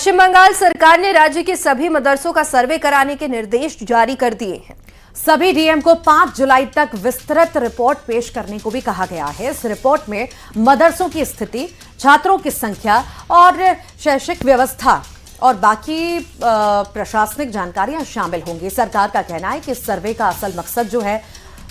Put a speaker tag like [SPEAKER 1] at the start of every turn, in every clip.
[SPEAKER 1] पश्चिम बंगाल सरकार ने राज्य के सभी मदरसों का सर्वे कराने के निर्देश जारी कर दिए हैं।
[SPEAKER 2] सभी डीएम को 5 जुलाई तक विस्तृत रिपोर्ट पेश करने को भी कहा गया है। इस रिपोर्ट में मदरसों की स्थिति, छात्रों की संख्या और शैक्षिक व्यवस्था और बाकी प्रशासनिक जानकारियां शामिल होंगी। सरकार का कहना है कि इस सर्वे का असल मकसद जो है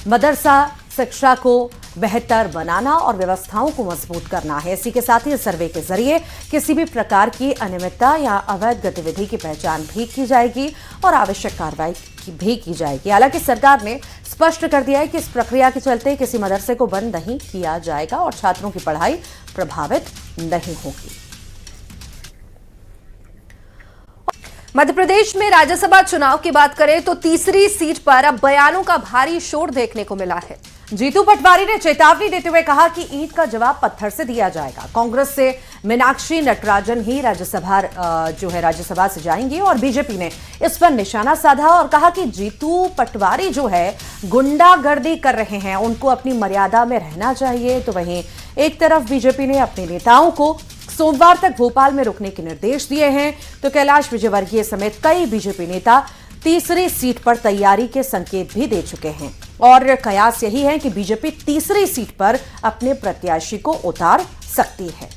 [SPEAKER 2] मदरसा शिक्षा को बेहतर बनाना और व्यवस्थाओं को मजबूत करना है। इसी के साथ ही इस सर्वे के जरिए किसी भी प्रकार की अनियमितता या अवैध गतिविधि की पहचान भी की जाएगी और आवश्यक कार्रवाई भी की जाएगी। हालांकि सरकार ने स्पष्ट कर दिया है कि इस प्रक्रिया के चलते किसी मदरसे को बंद नहीं किया जाएगा और छात्रों की पढ़ाई प्रभावित नहीं होगी।
[SPEAKER 1] मध्य प्रदेश में राज्यसभा चुनाव की बात करें तो तीसरी सीट पर अब बयानों का भारी शोर देखने को मिला है।
[SPEAKER 2] जीतू पटवारी ने चेतावनी देते हुए कहा कि ईंट का जवाब पत्थर से दिया जाएगा। कांग्रेस से मीनाक्षी नटराजन ही राज्यसभा से जाएंगी और बीजेपी ने इस पर निशाना साधा और कहा कि जीतू पटवारी जो है गुंडागर्दी कर रहे हैं, उनको अपनी मर्यादा में रहना चाहिए। तो वहीं एक तरफ बीजेपी ने अपने नेताओं को सोमवार तक भोपाल में रुकने के निर्देश दिए हैं, तो कैलाश विजयवर्गीय समेत कई बीजेपी नेता तीसरी सीट पर तैयारी के संकेत भी दे चुके हैं और कयास यही है कि बीजेपी तीसरी सीट पर अपने प्रत्याशी को उतार सकती है।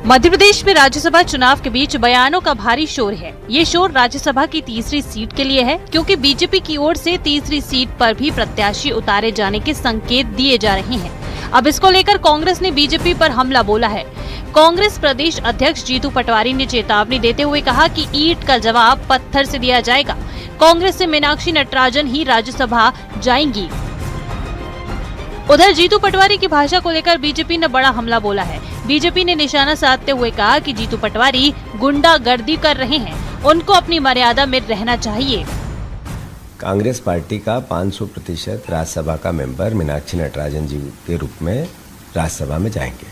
[SPEAKER 3] मध्य प्रदेश में राज्यसभा चुनाव के बीच बयानों का भारी शोर है। ये शोर राज्यसभा की तीसरी सीट के लिए है, क्योंकि बीजेपी की ओर से तीसरी सीट पर भी प्रत्याशी उतारे जाने के संकेत दिए जा रहे हैं। अब इसको लेकर कांग्रेस ने बीजेपी पर हमला बोला है। कांग्रेस प्रदेश अध्यक्ष जीतू पटवारी ने चेतावनी देते हुए कहा कि ईंट का जवाब पत्थर से दिया जाएगा। कांग्रेस से मीनाक्षी नटराजन ही राज्यसभा जाएंगी। उधर जीतू पटवारी की भाषा को लेकर बीजेपी ने बड़ा हमला बोला है। बीजेपी ने निशाना साधते हुए कहा कि जीतू पटवारी गुंडागर्दी कर रहे हैं, उनको अपनी मर्यादा में रहना चाहिए।
[SPEAKER 4] कांग्रेस पार्टी का 500% राज्यसभा का मेंबर मीनाक्षी नटराजन जी के रूप में राज्यसभा में जाएंगे।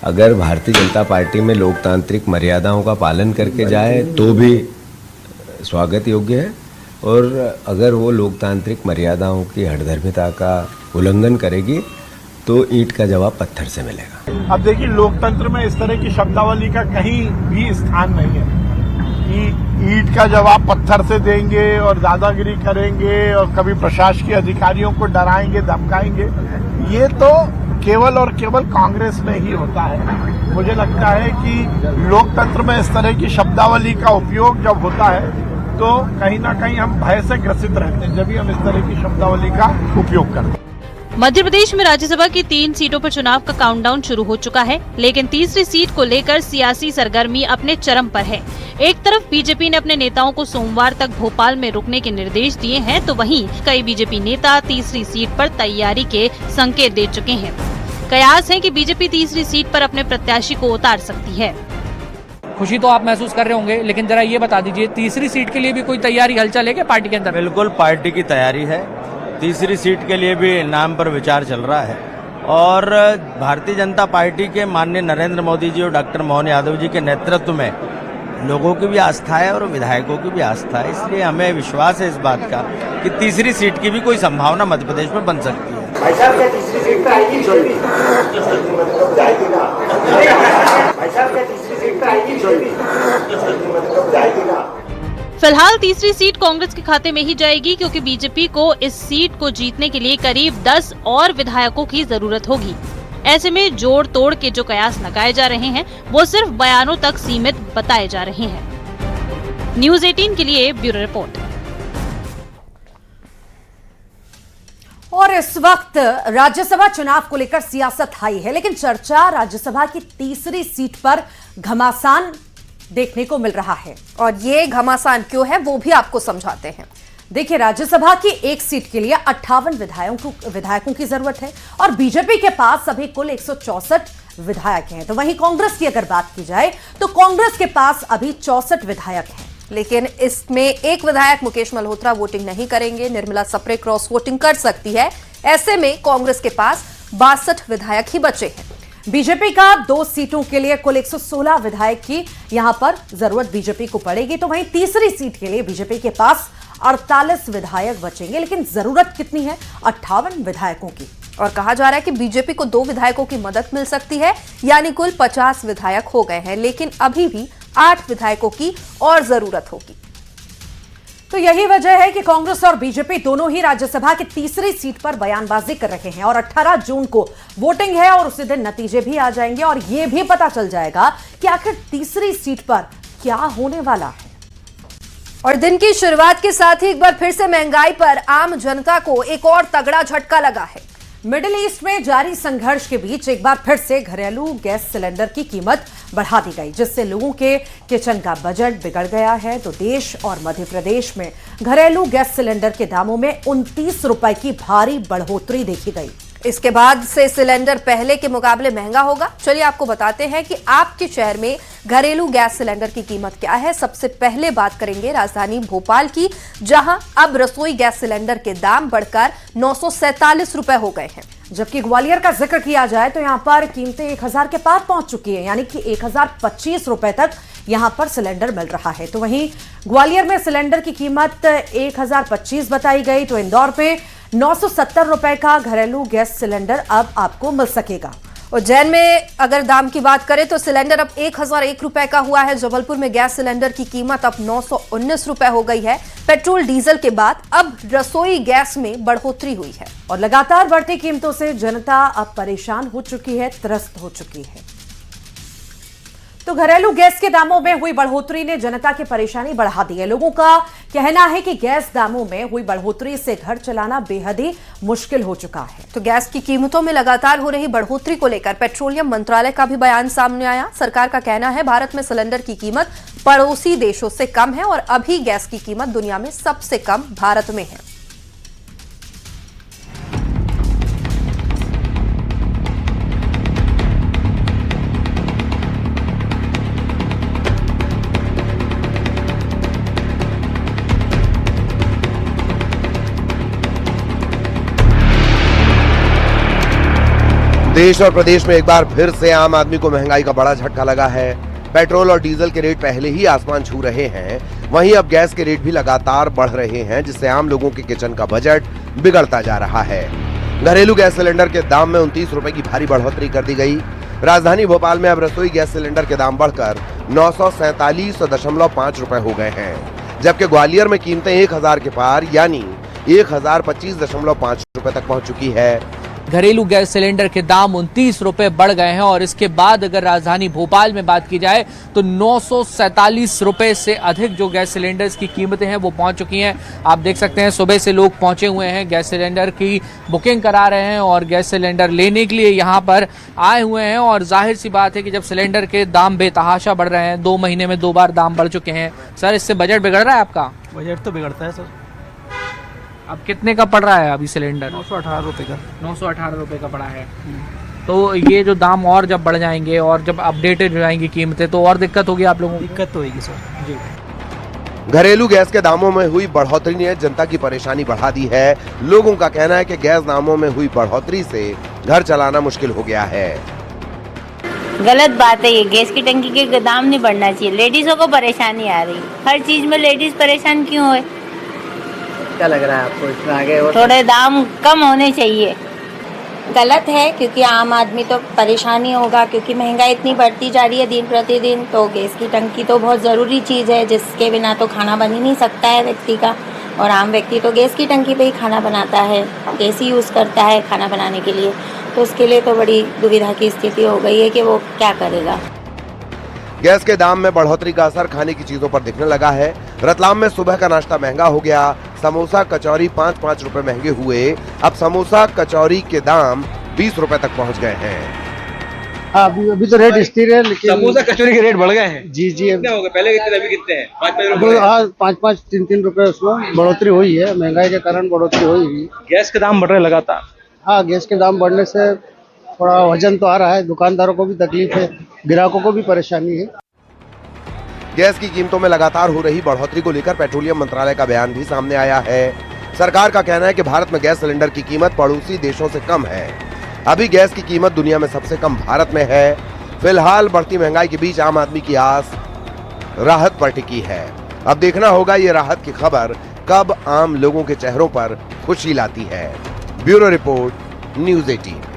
[SPEAKER 4] अगर भारतीय जनता पार्टी में लोकतांत्रिक मर्यादाओं का पालन करके जाए तो भी स्वागत योग्य है, और अगर वो लोकतांत्रिक मर्यादाओं की हठधर्मिता का उल्लंघन करेगी तो ईंट का जवाब पत्थर से मिलेगा।
[SPEAKER 5] अब देखिए, लोकतंत्र में इस तरह की शब्दावली का कहीं भी स्थान नहीं है कि ईंट का जवाब पत्थर से देंगे और दादागिरी करेंगे और कभी प्रशासकीय अधिकारियों को डराएंगे, धमकाएंगे। ये तो केवल और केवल कांग्रेस में ही होता है। मुझे लगता है कि लोकतंत्र में इस तरह की शब्दावली का उपयोग जब होता है तो कहीं ना कहीं हम भय से ग्रसित रहते हैं, जब भी हम इस तरह की शब्दावली का उपयोग करते हैं।
[SPEAKER 3] मध्य प्रदेश में राज्यसभा की 3 सीटों पर चुनाव का काउंटडाउन शुरू हो चुका है, लेकिन तीसरी सीट को लेकर सियासी सरगर्मी अपने चरम पर है। एक तरफ बीजेपी ने अपने नेताओं को सोमवार तक भोपाल में रुकने के निर्देश दिए हैं, तो वहीं कई बीजेपी नेता तीसरी सीट पर तैयारी के संकेत दे चुके हैं। कयास है कि बीजेपी तीसरी सीट पर अपने प्रत्याशी को उतार सकती है।
[SPEAKER 6] खुशी तो आप महसूस कर रहे होंगे, लेकिन जरा ये बता दीजिए, तीसरी सीट के लिए भी कोई तैयारी हलचल है क्या पार्टी के अंदर?
[SPEAKER 7] बिल्कुल, पार्टी की तैयारी है। तीसरी सीट के लिए भी नाम पर विचार चल रहा है और भारतीय जनता पार्टी के माननीय नरेंद्र मोदी जी और डॉक्टर मोहन यादव जी के नेतृत्व में लोगों की भी आस्था है और विधायकों की भी आस्था है। इसलिए हमें विश्वास है इस बात का कि तीसरी सीट की भी कोई संभावना मध्य प्रदेश में बन सकती है।
[SPEAKER 8] तीसरी सीट पर आएगी
[SPEAKER 3] फिलहाल तीसरी सीट कांग्रेस के खाते में ही जाएगी, क्योंकि बीजेपी को इस सीट को जीतने के लिए करीब 10 और विधायकों की जरूरत होगी। ऐसे में जोड़ तोड़ के जो कयास लगाए जा रहे हैं वो सिर्फ बयानों तक सीमित बताए जा रहे हैं। न्यूज़ 18 के लिए ब्यूरो रिपोर्ट।
[SPEAKER 2] और इस वक्त राज्यसभा चुनाव को लेकर सियासत हाई है, लेकिन चर्चा राज्यसभा की तीसरी सीट पर घमासान देखने को मिल रहा है।
[SPEAKER 1] और ये घमासान क्यों है वो भी आपको समझाते हैं।
[SPEAKER 2] देखिए, राज्यसभा की एक सीट के लिए 58 विधायकों की जरूरत है और बीजेपी के पास अभी कुल 164 विधायक हैं। तो वहीं कांग्रेस की अगर बात की जाए तो कांग्रेस के पास अभी 64 विधायक हैं,
[SPEAKER 1] लेकिन इसमें एक विधायक मुकेश मल्होत्रा वोटिंग नहीं करेंगे, निर्मला सप्रे क्रॉस वोटिंग कर सकती है। ऐसे में कांग्रेस के पास 62 विधायक ही बचे हैं।
[SPEAKER 2] बीजेपी का 2 सीटों के लिए कुल 116 विधायक की यहां पर जरूरत बीजेपी को पड़ेगी। तो वहीं तीसरी सीट के लिए बीजेपी के पास 48 विधायक बचेंगे, लेकिन जरूरत कितनी है? 58 विधायकों की।
[SPEAKER 1] और कहा जा रहा है कि बीजेपी को 2 विधायकों की मदद मिल सकती है, यानी कुल 50 विधायक हो गए हैं, लेकिन अभी भी 8 विधायकों की और जरूरत होगी।
[SPEAKER 2] तो यही वजह है कि कांग्रेस और बीजेपी दोनों ही राज्यसभा की तीसरी सीट पर बयानबाजी कर रहे हैं और 18 जून को वोटिंग है और उसी दिन नतीजे भी आ जाएंगे और यह भी पता चल जाएगा कि आखिर तीसरी सीट पर क्या होने वाला है।
[SPEAKER 1] और दिन की शुरुआत के साथ ही एक बार फिर से महंगाई पर आम जनता को एक और तगड़ा झटका लगा है।
[SPEAKER 2] मिडिल ईस्ट में जारी संघर्ष के बीच एक बार फिर से घरेलू गैस सिलेंडर की कीमत बढ़ा दी गई, जिससे लोगों के किचन का बजट बिगड़ गया है। तो देश और मध्य प्रदेश में घरेलू गैस सिलेंडर के दामों में 29 रुपए की भारी बढ़ोतरी देखी गई।
[SPEAKER 1] इसके बाद से सिलेंडर पहले के मुकाबले महंगा होगा। चलिए आपको बताते हैं कि आपके शहर में घरेलू गैस सिलेंडर की कीमत क्या है। सबसे पहले बात करेंगे राजधानी भोपाल की, जहां अब रसोई गैस सिलेंडर के दाम बढ़कर 947 रुपए हो गए हैं।
[SPEAKER 2] जबकि ग्वालियर का जिक्र किया जाए तो यहां पर कीमतें 1000 के पार पहुंच चुकी है, यानी कि 1025 रुपए तक यहां पर सिलेंडर मिल रहा है। तो वहीं ग्वालियर में सिलेंडर की कीमत 1025 बताई गई, तो इंदौर में 970 रुपए का घरेलू गैस सिलेंडर अब आपको मिल सकेगा।
[SPEAKER 1] उज्जैन में अगर दाम की बात करें तो सिलेंडर अब 1001 रुपए का हुआ है। जबलपुर में गैस सिलेंडर की कीमत अब 919 रुपए हो गई है। पेट्रोल डीजल के बाद अब रसोई गैस में बढ़ोतरी हुई है
[SPEAKER 2] और लगातार बढ़ती कीमतों से जनता अब परेशान हो चुकी है, त्रस्त हो चुकी है। तो घरेलू गैस के दामों में हुई बढ़ोतरी ने जनता की परेशानी बढ़ा दी है। लोगों का कहना है कि गैस दामों में हुई बढ़ोतरी से घर चलाना बेहद ही मुश्किल हो चुका है।
[SPEAKER 1] तो गैस की कीमतों में लगातार हो रही बढ़ोतरी को लेकर पेट्रोलियम मंत्रालय का भी बयान सामने आया। सरकार का कहना है भारत में सिलेंडर की कीमत पड़ोसी देशों से कम है और अभी गैस की कीमत दुनिया में सबसे कम भारत में है।
[SPEAKER 9] देश और प्रदेश में एक बार फिर से आम आदमी को महंगाई का बड़ा झटका लगा है। पेट्रोल और डीजल के रेट पहले ही आसमान छू रहे हैं, वहीं अब गैस के रेट भी लगातार बढ़ रहे हैं, जिससे आम लोगों के किचन का बजट बिगड़ता जा रहा है। घरेलू गैस सिलेंडर के दाम में 29 रुपए की भारी बढ़ोतरी कर दी गई। राजधानी भोपाल में अब रसोई गैस सिलेंडर के दाम बढ़कर 947.5 रुपए हो गए हैं, जबकि ग्वालियर में कीमतें 1000 के पार यानी 1025.5 रुपए तक पहुंच चुकी है।
[SPEAKER 6] घरेलू गैस सिलेंडर के दाम 29 रुपए बढ़ गए हैं और इसके बाद अगर राजधानी भोपाल में बात की जाए तो 947 रुपए से अधिक जो गैस सिलेंडर्स की कीमतें हैं वो पहुंच चुकी हैं। आप देख सकते हैं सुबह से लोग पहुंचे हुए हैं, गैस सिलेंडर की बुकिंग करा रहे हैं और गैस सिलेंडर लेने के लिए यहां पर आए हुए हैं। और जाहिर सी बात है कि जब सिलेंडर के दाम बेतहाशा बढ़ रहे हैं, 2 महीने में 2 बार दाम बढ़ चुके हैं, सर इससे बजट बिगड़ रहा है आपका?
[SPEAKER 10] बजट तो बिगड़ता है सर।
[SPEAKER 6] अब कितने का पड़ रहा है अभी सिलेंडर?
[SPEAKER 10] 918 रुपये का।
[SPEAKER 6] 918 रुपये का पड़ा है। तो ये जो दाम और जब बढ़ जाएंगे और जब अपडेटेड हो जाएंगी कीमतें तो और दिक्कत होगी आप लोगों को?
[SPEAKER 10] दिक्कत तो होगी सर जी।
[SPEAKER 9] घरेलू गैस के दामों में हुई बढ़ोतरी ने जनता की परेशानी बढ़ा दी है। लोगों का कहना है कि गैस दामों में हुई बढ़ोतरी से घर चलाना मुश्किल हो गया है।
[SPEAKER 11] गलत बात है, ये गैस की टंकी के दाम नहीं बढ़ना चाहिए। लेडीजों को परेशानी आ रही, हर चीज में लेडीज परेशान क्यों है?
[SPEAKER 10] क्या लग रहा है आपको इसमें आगे और
[SPEAKER 11] थोड़े दाम कम होने चाहिए।
[SPEAKER 12] गलत है क्योंकि आम आदमी तो परेशानी होगा, क्योंकि महंगाई इतनी बढ़ती जा रही है दिन प्रतिदिन। तो गैस की टंकी तो बहुत ज़रूरी चीज़ है, जिसके बिना तो खाना बन ही नहीं सकता है व्यक्ति का। और आम व्यक्ति तो गैस की टंकी पे ही खाना बनाता है, गैस ही यूज़ करता है खाना बनाने के लिए। तो उसके लिए तो बड़ी दुविधा की स्थिति हो गई है कि वो क्या करेगा।
[SPEAKER 9] गैस के दाम में बढ़ोतरी का असर खाने की चीजों पर दिखने लगा है। रतलाम में सुबह का नाश्ता महंगा हो गया। समोसा कचौरी 5-5 रुपए महंगे हुए। अब समोसा कचौरी के दाम 20 रुपए तक पहुंच गए हैं।
[SPEAKER 10] अभी तो रेट स्थिर है, लेकिन
[SPEAKER 13] समोसा कचौरी के रेट बढ़ गए हैं।
[SPEAKER 10] जी जी,
[SPEAKER 13] कितने हो गए? पहले कितने, अभी कितने हैं? 5-5
[SPEAKER 10] 3 रुपए उसमें बढ़ोतरी हुई है। महंगाई के कारण बढ़ोतरी हुई है।
[SPEAKER 13] गैस के दाम बढ़ रहे लगातार।
[SPEAKER 10] हाँ, गैस के दाम बढ़ने से थोड़ा वजन तो आ रहा है, दुकानदारों को भी तकलीफ है, ग्राहकों को भी परेशानी है।
[SPEAKER 9] गैस की कीमतों में लगातार हो रही बढ़ोतरी को लेकर पेट्रोलियम मंत्रालय का बयान भी सामने आया है। सरकार का कहना है कि भारत में गैस सिलेंडर की कीमत पड़ोसी देशों से कम है। अभी गैस की कीमत दुनिया में सबसे कम भारत में है। फिलहाल बढ़ती महंगाई के बीच आम आदमी की आस राहत पर टिकी है। अब देखना होगा ये राहत की खबर कब आम लोगों के चेहरों पर खुशी लाती है। Bureau report, news 18।